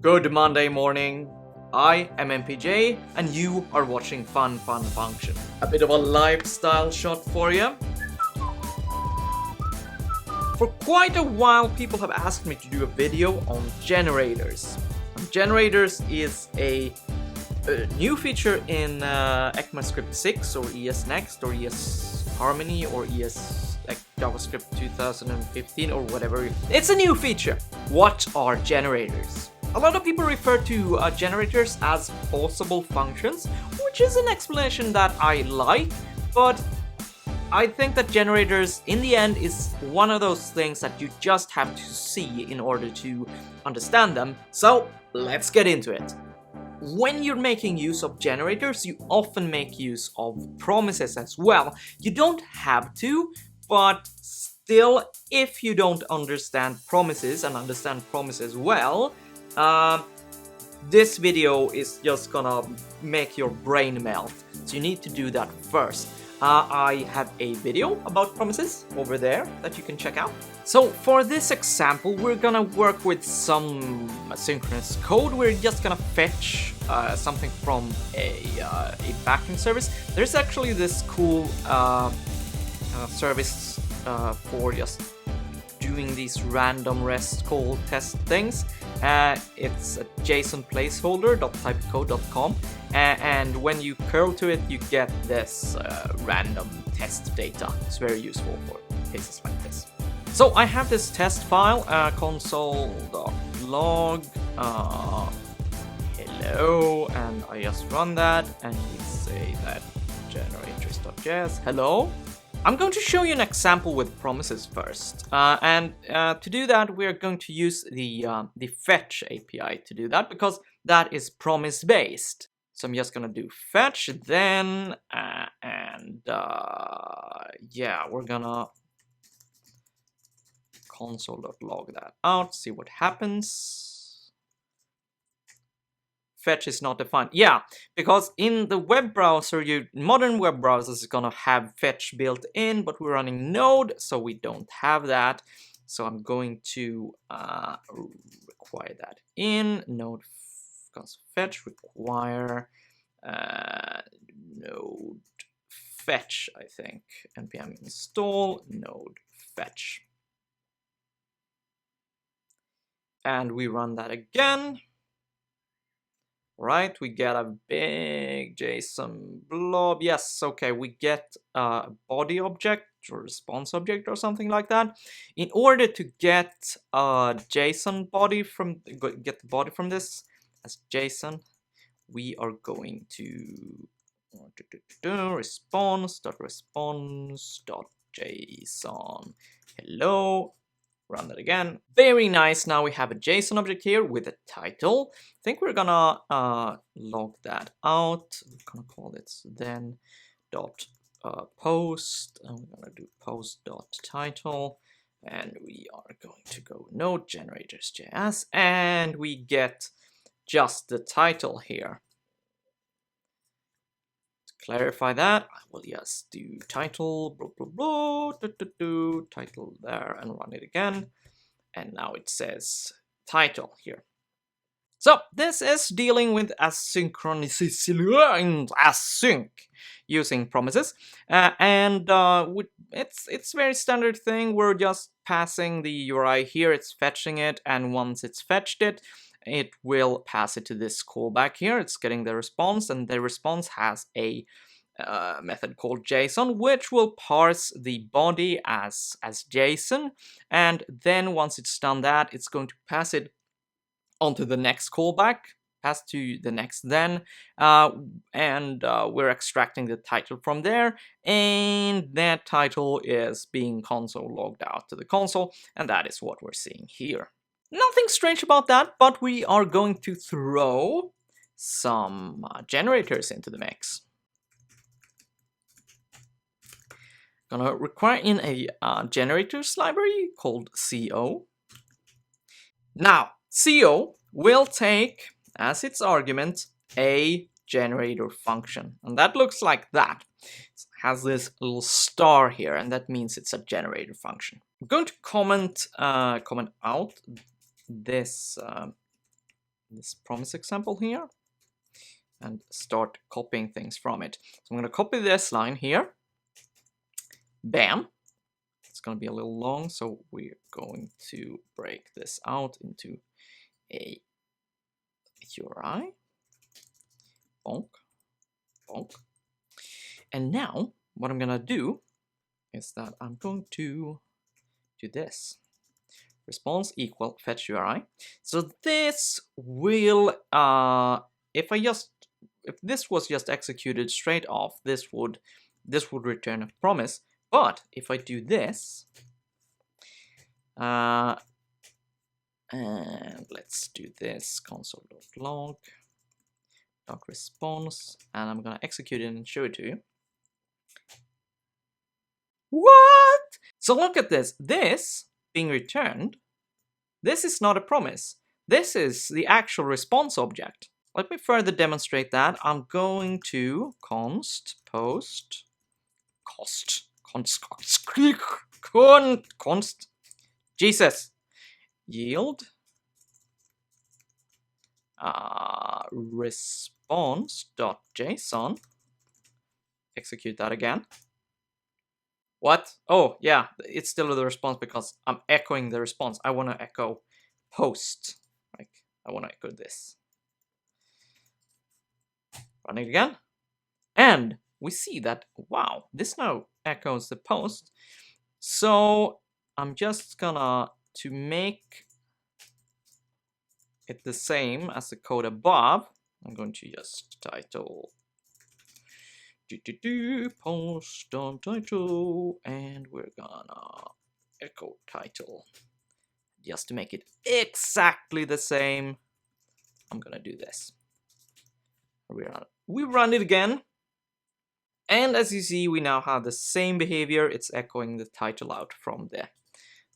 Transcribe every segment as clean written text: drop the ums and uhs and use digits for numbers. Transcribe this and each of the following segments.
Good Monday morning. I am MPJ and you are watching FunFunFunction. A bit of a lifestyle shot for you. For quite a while people have asked me to do a video on generators. Generators is a new feature in ECMAScript 6 or ES Next or ES Harmony or ES JavaScript 2015 or whatever. It's a new feature. What are generators? A lot of people refer to generators as pausable functions, which is an explanation that I like, but I think that generators in the end is one of those things that you just have to see in order to understand them. So let's get into it. When you're making use of generators, you often make use of promises as well. You don't have to, but still, if you don't understand promises and understand promises well, this video is just gonna make your brain melt. So you need to do that first. I have a video about promises over there that you can check out. So for this example, we're gonna work with some asynchronous code. We're just gonna fetch something from a backend service. There's actually this cool service for just doing these random REST call test things. It's a JSON placeholder.typecode.com, and when you curl to it, you get this random test data. It's very useful for cases like this. So I have this test file, console.log hello, and I just run that, and we say that generators.js hello. I'm going to show you an example with promises first, and to do that we're going to use the fetch API to do that, because that is promise based. So I'm just gonna do fetch, then yeah, we're gonna console.log that out, see what happens. Fetch is not defined. Yeah, because in the web browser, modern web browsers is gonna have fetch built in, but we're running Node, so we don't have that. So I'm going to require that in Node fetch require node fetch, I think, npm install node fetch, and we run that again. Right, we get a big JSON blob. Yes, okay, we get a body object or response object or something like that. In order to get a JSON body get the body from this as JSON, we are going to response.response.json hello. Run that again. Very nice. Now we have a JSON object here with a title. I think we're gonna log that out. We're gonna call it then dot post, and we're gonna do post dot title, and we are going to go node generators.js, and we get just the title here. To clarify that, I will just do title blah blah blah title there and run it again, and now it says title here. So this is dealing with async using promises, and it's very standard thing. We're just passing the URI here, it's fetching it, and once it's fetched it, it will pass it to this callback here. It's getting the response, and the response has a method called JSON, which will parse the body as JSON, and then once it's done that, it's going to pass it onto the next callback, pass to the next then, and we're extracting the title from there, and that title is being console logged out to the console, and that is what we're seeing here. Nothing strange about that, but we are going to throw some generators into the mix. Gonna require in a generators library called CO. Now, CO will take as its argument a generator function, and that looks like that. It has this little star here, and that means it's a generator function. I'm going to comment out this this promise example here and start copying things from it. So I'm going to copy this line here. Bam. It's going to be a little long, so we're going to break this out into a URI. Bonk. Bonk. And now what I'm going to do is that I'm going to do this. Response equal fetch URI. So this will, if this was just executed straight off, this would return a promise. But if I do this, and let's do this console.log .response, and I'm gonna execute it and show it to you. What? So look at this. This being returned, this is not a promise. This is the actual response object. Let me further demonstrate that. I'm going to const Jesus yield response.json. Execute that again. What? Oh, yeah, it's still the response because I'm echoing the response. I want to echo post. Like, I want to echo this. Run it again. And we see that, wow, this now echoes the post. So I'm just gonna, to make it the same as the code above, I'm going to just title post.title, and we're gonna echo title just to make it exactly the same. I'm gonna do this. We run it again, and as you see, we now have the same behavior. It's echoing the title out from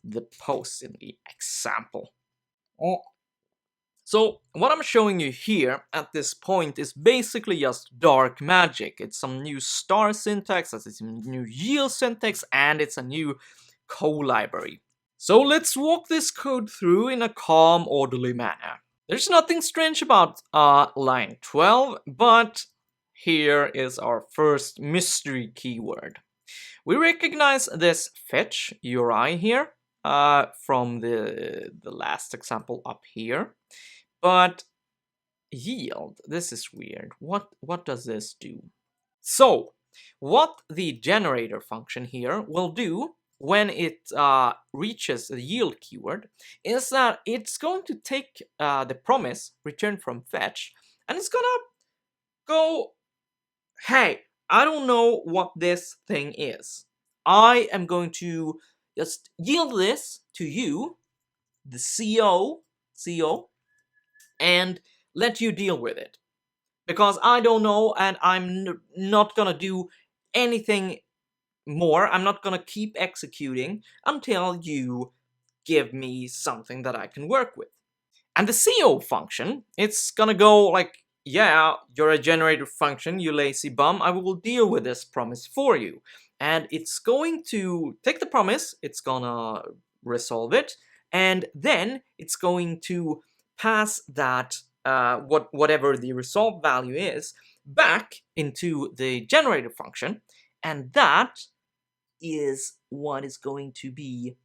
the post in the example. So what I'm showing you here at this point is basically just dark magic. It's some new star syntax, it's some new yield syntax, and it's a new co-library. So let's walk this code through in a calm, orderly manner. There's nothing strange about line 12, but here is our first mystery keyword. We recognize this fetch URI here from the last example up here. But yield, this is weird. What does this do? So what the generator function here will do when it reaches the yield keyword is that it's going to take the promise returned from fetch, and it's gonna go, hey, I don't know what this thing is. I am going to just yield this to you, the CO, and let you deal with it. Because I don't know, and I'm not gonna do anything more. I'm not gonna keep executing until you give me something that I can work with. And the CO function, it's gonna go like, yeah, you're a generator function, you lazy bum, I will deal with this promise for you. And it's going to take the promise, it's gonna resolve it, and then it's going to pass that, whatever the resolve value is, back into the generator function, and that is what is going to be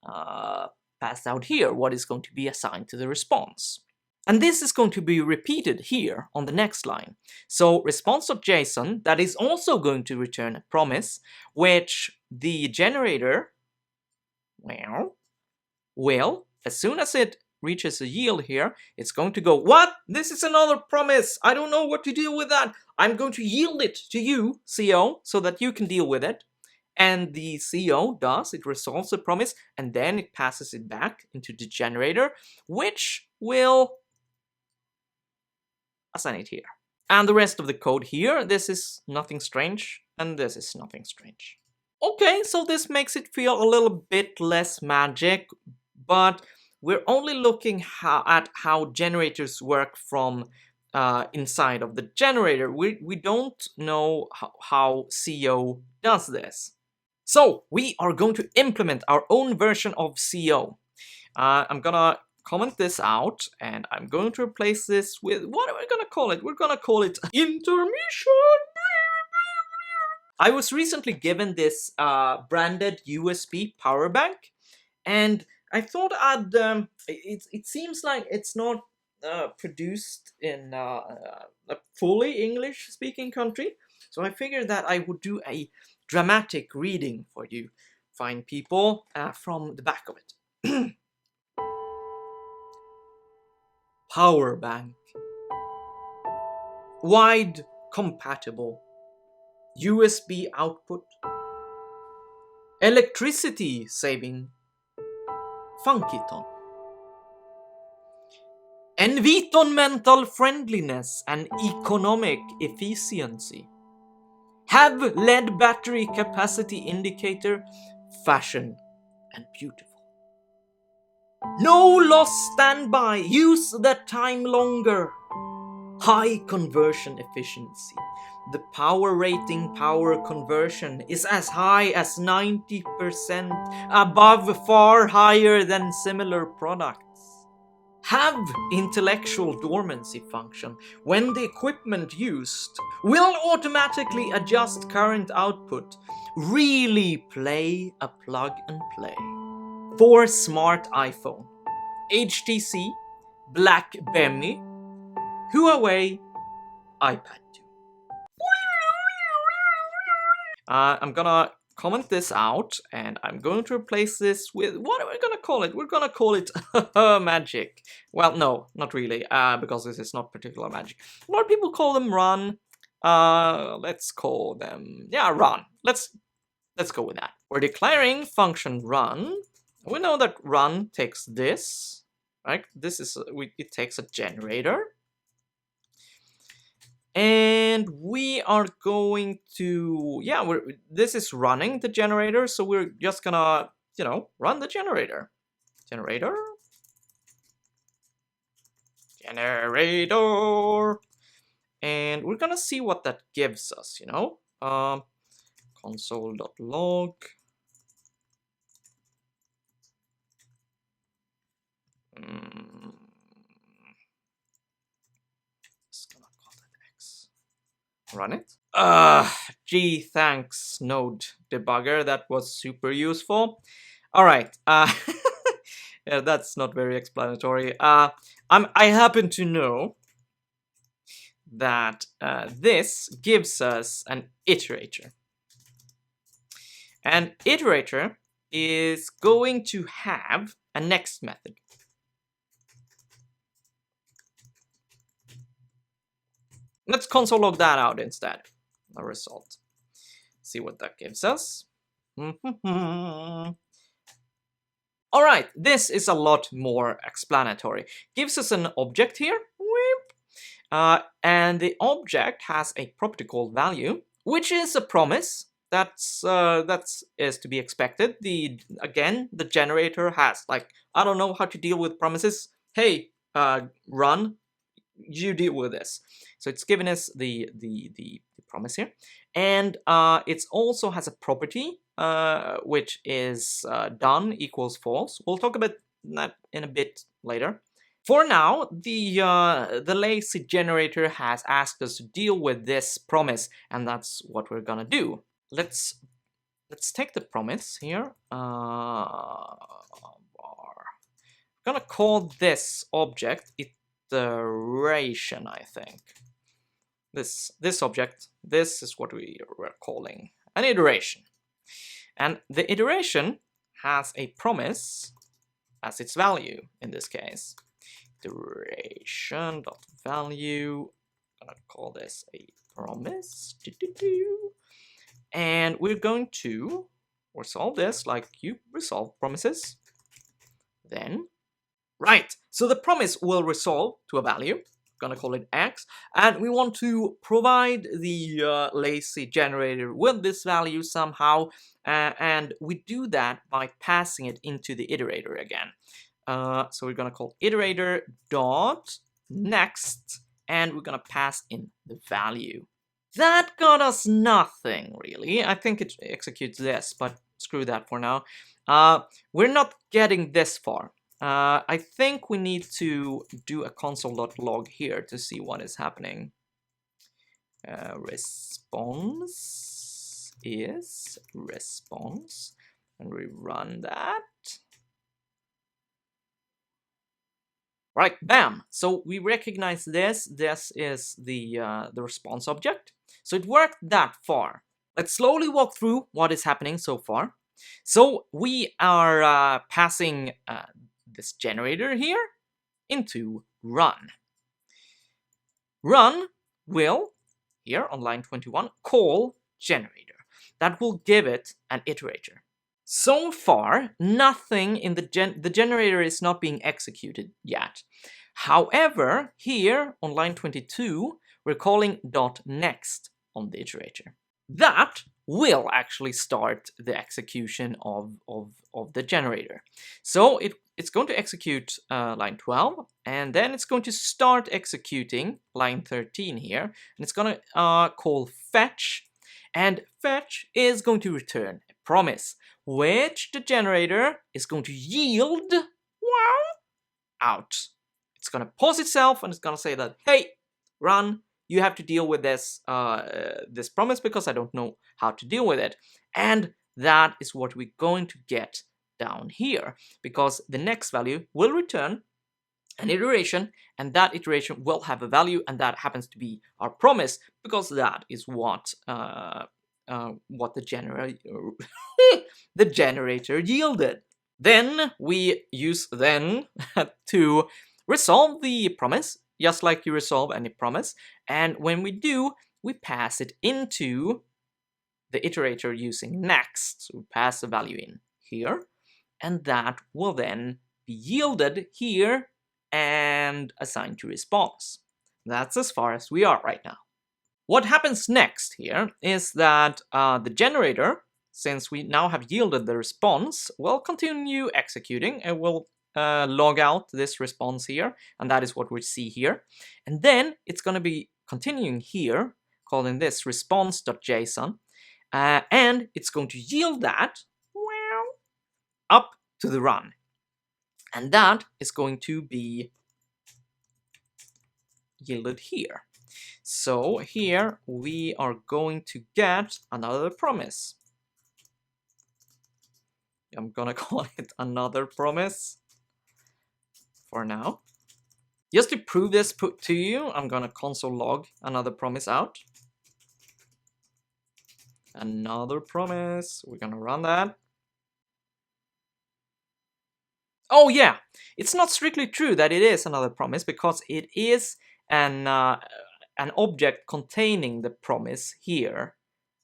passed out here, what is going to be assigned to the response. And this is going to be repeated here on the next line. So response.json, that is also going to return a promise, which the generator, well, as soon as it reaches a yield here, it's going to go, what? This is another promise. I don't know what to do with that. I'm going to yield it to you, CO, so that you can deal with it. And the CO does, it resolves the promise, and then it passes it back into the generator, which will assign it here. And the rest of the code here, this is nothing strange, and this is nothing strange. Okay, so this makes it feel a little bit less magic, but we're only looking at how generators work from inside of the generator. We don't know how CO does this. So we are going to implement our own version of CO. I'm gonna comment this out, and I'm going to replace this with, what are we gonna call it? We're gonna call it intermission. I was recently given this branded USB power bank, and I thought it seems like it's not produced in a fully English-speaking country, so I figured that I would do a dramatic reading for you fine people from the back of it. Power bank. Wide compatible. USB output. Electricity saving. Funkiton. Environmental friendliness and economic efficiency. Have lead battery capacity indicator. Fashion and beautiful. No loss standby. Use the time longer. High conversion efficiency. The power rating power conversion is as high as 90% above, far higher than similar products. Have intellectual dormancy function. When the equipment used will automatically adjust current output. Really play a plug and play. For smart iPhone. HTC, BlackBerry, Huawei, iPad 2. I'm gonna comment this out, and I'm going to replace this with, what are we gonna call it? We're gonna call it magic. Well, no, not really, because this is not particular magic. A lot of people call them run. Let's call them, yeah, run. Let's go with that. We're declaring function run. We know that run takes this, right? This is, it takes a generator. And we are going to, yeah, this is running the generator, so we're just gonna, you know, run the generator. Generator. And we're gonna see what that gives us, you know. Console.log. Run it. Gee, thanks, Node debugger. That was super useful. All right. Yeah, that's not very explanatory. I happen to know that this gives us an iterator. An iterator is going to have a next method. Let's console log that out instead. A result. See what that gives us. All right, this is a lot more explanatory. Gives us an object here, and the object has a property called value, which is a promise. That is to be expected. Again, the generator has, like, I don't know how to deal with promises. Hey, run. You deal with this. So it's given us the promise here, and it also has a property which is done equals false. We'll talk about that in a bit later. For now, the lazy generator has asked us to deal with this promise, and that's what we're gonna do. Let's take the promise here. We're gonna call this object iteration, I think. This object, this is what we were calling an iteration. And the iteration has a promise as its value in this case. Iteration.value. I'm gonna call this a promise. And we're going to resolve this like you resolve promises. Then, right, so the promise will resolve to a value. Gonna call it x, and we want to provide the lazy generator with this value somehow, and we do that by passing it into the iterator again. So we're gonna call iterator dot next, and we're gonna pass in the value. That got us nothing really. I think it executes this, but screw that for now. We're not getting this far. I think we need to do a console.log here to see what is happening. Response is response, and we run that. Right, bam! So we recognize this. This is the response object. So it worked that far. Let's slowly walk through what is happening so far. So we are passing this generator here into run. Run will, here on line 21, call generator. That will give it an iterator. So far, nothing in the generator is not being executed yet. However, here on line 22, we're calling .next on the iterator. That will actually start the execution of the generator. So it's going to execute line 12, and then it's going to start executing line 13 here, and it's going to call fetch, and fetch is going to return a promise, which the generator is going to yield out. It's going to pause itself, and it's going to say that, hey, run, you have to deal with this this promise because I don't know how to deal with it. And that is what we're going to get down here, because the next value will return an iteration, and that iteration will have a value, and that happens to be our promise, because that is what the generator yielded. Then we use then to resolve the promise, just like you resolve any promise. And when we do, we pass it into the iterator using next. So we pass the value in here, and that will then be yielded here and assigned to response. That's as far as we are right now. What happens next here is that the generator, since we now have yielded the response, will continue executing and will log out this response here, and that is what we see here. And then it's going to be continuing here, calling this response.json, and it's going to yield that up to the run. And that is going to be yielded here. So here we are going to get another promise. I'm gonna call it another promise for now. Just to prove this to you, I'm gonna console log another promise out. Another promise, we're gonna run that. Oh yeah, it's not strictly true that it is another promise, because it is an object containing the promise here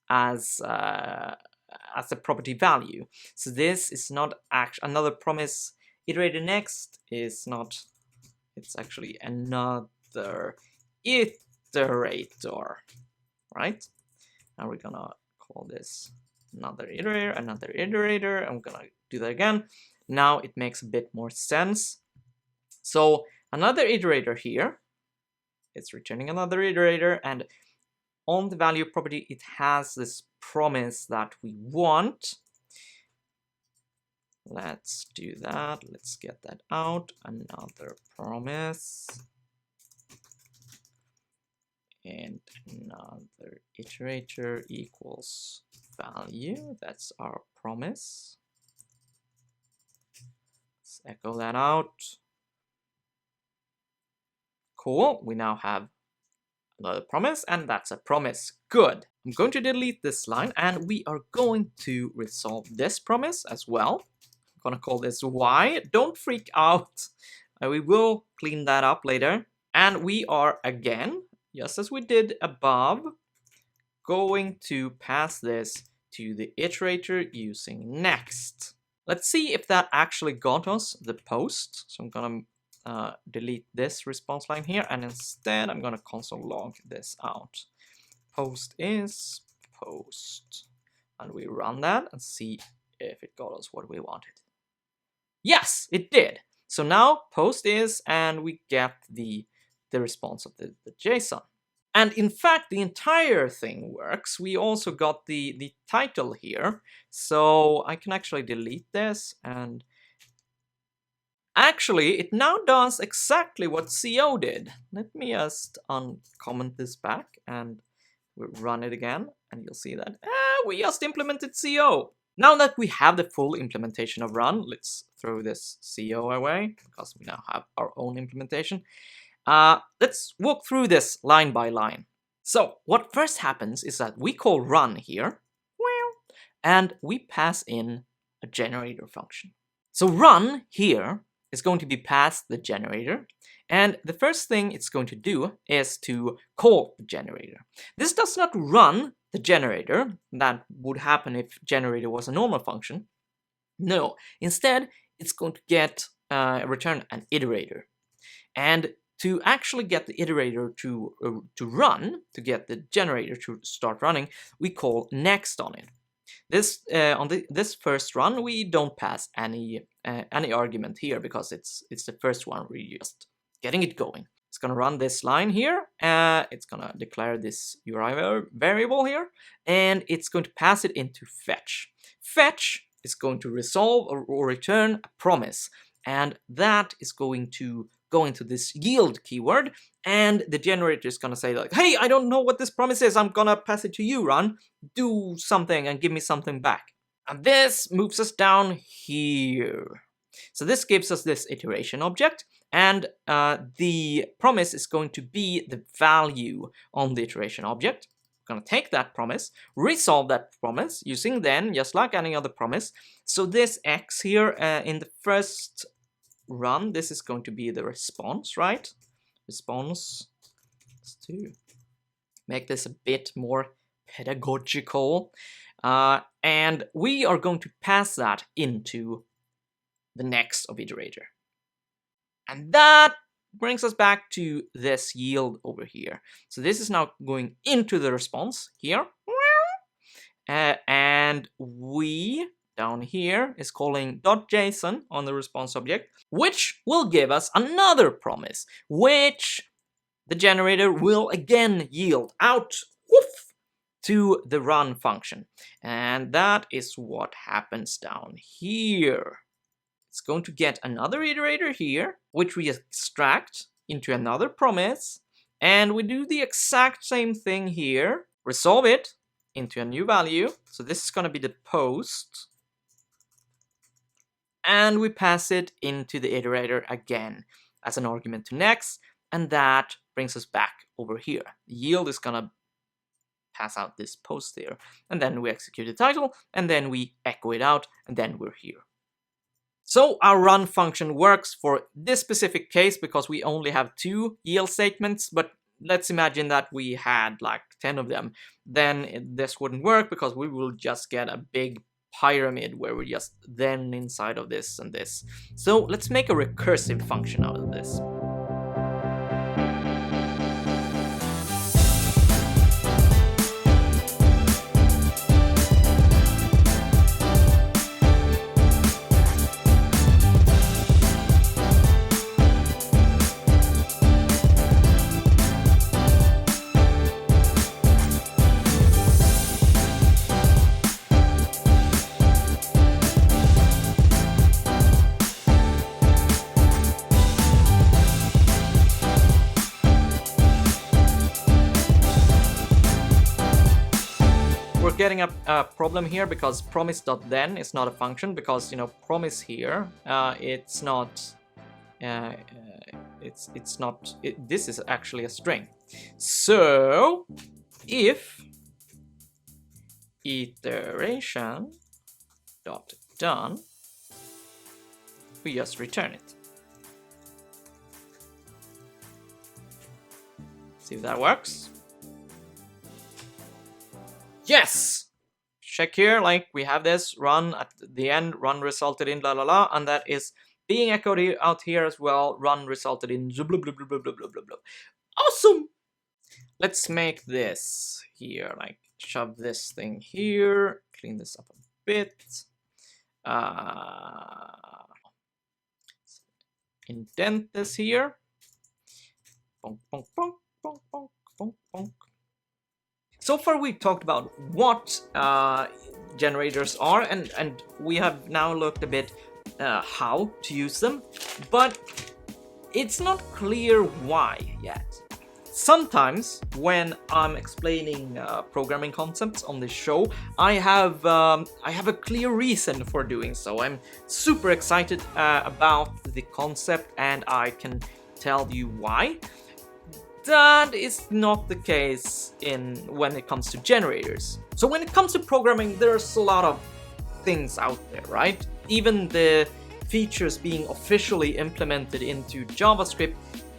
as a property value. So this is not actually another promise. Iterator next is not, it's actually another iterator, right? Now we're gonna call this another iterator. I'm gonna do that again. Now it makes a bit more sense. So another iterator here, it's returning another iterator, and on the value property it has this promise that we want. Let's do that. Let's get that out. Another promise. And another iterator equals value. That's our promise. Let's echo that out. Cool. We now have another promise, and that's a promise. Good. I'm going to delete this line, and we are going to resolve this promise as well. I'm going to call this y. Don't freak out. We will clean that up later. And we are again, just as we did above, going to pass this to the iterator using next. Let's see if that actually got us the post. So I'm going to delete this response line here, and instead I'm going to console log this out. Post is post, and we run that and see if it got us what we wanted. Yes, it did. So now post is, and we get the response of the JSON. And in fact, the entire thing works. We also got the title here, so I can actually delete this, and Actually, it now does exactly what CO did. Let me just uncomment this back and we'll run it again, and you'll see that we just implemented CO. Now that we have the full implementation of run, let's throw this CO away because we now have our own implementation. Let's walk through this line by line. So what first happens is that we call run here, and we pass in a generator function. So run here is going to be passed the generator, and the first thing it's going to do is to call the generator. This does not run the generator. That would happen if generator was a normal function. No, instead it's going to get return an iterator. And to actually get the iterator to run, to get the generator to start running, we call next on it. This this first run we don't pass any argument here because it's the first one. We're just getting it going. It's gonna run this line here. It's gonna declare this URI variable here, and it's going to pass it into fetch. Fetch is going to resolve or return a promise, and that is going to go into this yield keyword, and the generator is gonna say like, hey, I don't know what this promise is, I'm gonna pass it to you, run, do something and give me something back. And this moves us down here. So this gives us this iteration object, and the promise is going to be the value on the iteration object. We're gonna take that promise, resolve that promise using then, just like any other promise. So this X here in the first run, this is going to be the response, right? Response. To make this a bit more pedagogical, and we are going to pass that into the next of iterator, and that brings us back to this yield over here. So this is now going into the response here, and we down here is calling .json on the response object, which will give us another promise, which the generator will again yield out to the run function. And that is what happens down here. It's going to get another iterator here, which we extract into another promise, and we do the exact same thing here, resolve it into a new value. So this is going to be the post, and we pass it into the iterator again as an argument to next, and that brings us back over here. The yield is gonna pass out this post there, and then we execute the title, and then we echo it out, and then we're here. So our run function works for this specific case because we only have 2 yield statements, but let's imagine that we had like 10 of them. Then this wouldn't work because we will just get a big pyramid where we're just then inside of this and this. So let's make a recursive function out of this. Getting a problem here because promise.then is not a function, because you know promise here it's not this is actually a string. So if iteration dot done, we just return it. See if that works. Yes! Check here, like we have this run at the end, run resulted in la la la, and that is being echoed out here as well. Run resulted in blah blah blah blah blah blah blah blah. Awesome! Let's make this here, like shove this thing here, clean this up a bit. Indent this here. Bonk, bonk, bonk, bonk, bonk, bonk, bonk. So far we've talked about what generators are, and we have now looked a bit how to use them, but it's not clear why yet. Sometimes when I'm explaining programming concepts on this show, I have a clear reason for doing so. I'm super excited about the concept, and I can tell you why. That is not the case when it comes to generators. So when it comes to programming, there's a lot of things out there, right? Even the features being officially implemented into JavaScript,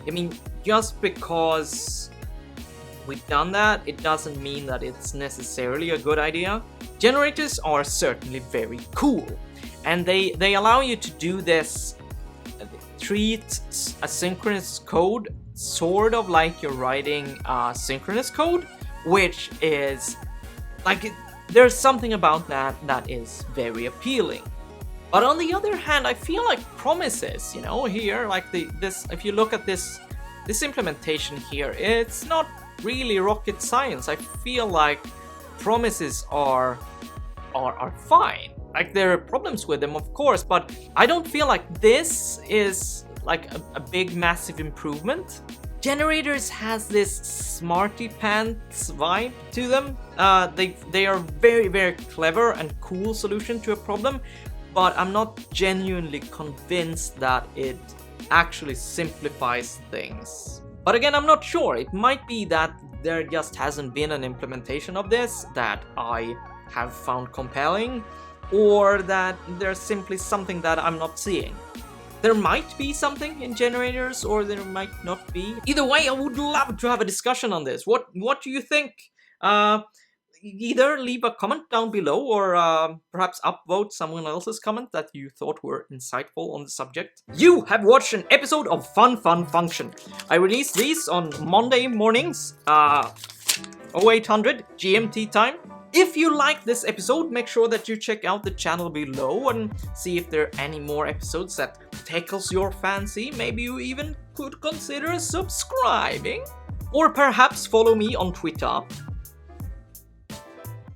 I mean, just because we've done that, it doesn't mean that it's necessarily a good idea. Generators are certainly very cool, and they allow you to do this, treat asynchronous code sort of like you're writing synchronous code, which is like, there's something about that is very appealing. But on the other hand, I feel like promises, you know, here, like this, if you look at this implementation here, it's not really rocket science. I feel like promises are fine. Like, there are problems with them, of course, but I don't feel like this is like a big, massive improvement. Generators has this smarty pants vibe to them. They are very, very clever and cool solution to a problem, but I'm not genuinely convinced that it actually simplifies things. But again, I'm not sure. It might be that there just hasn't been an implementation of this that I have found compelling, or that there's simply something that I'm not seeing. There might be something in generators, or there might not be. Either way, I would love to have a discussion on this. What do you think? Either leave a comment down below, or perhaps upvote someone else's comment that you thought were insightful on the subject. You have watched an episode of FunFunFunction. I release these on Monday mornings, 0800 GMT time. If you like this episode, make sure that you check out the channel below and see if there are any more episodes that tickles your fancy. Maybe you even could consider subscribing. Or perhaps follow me on Twitter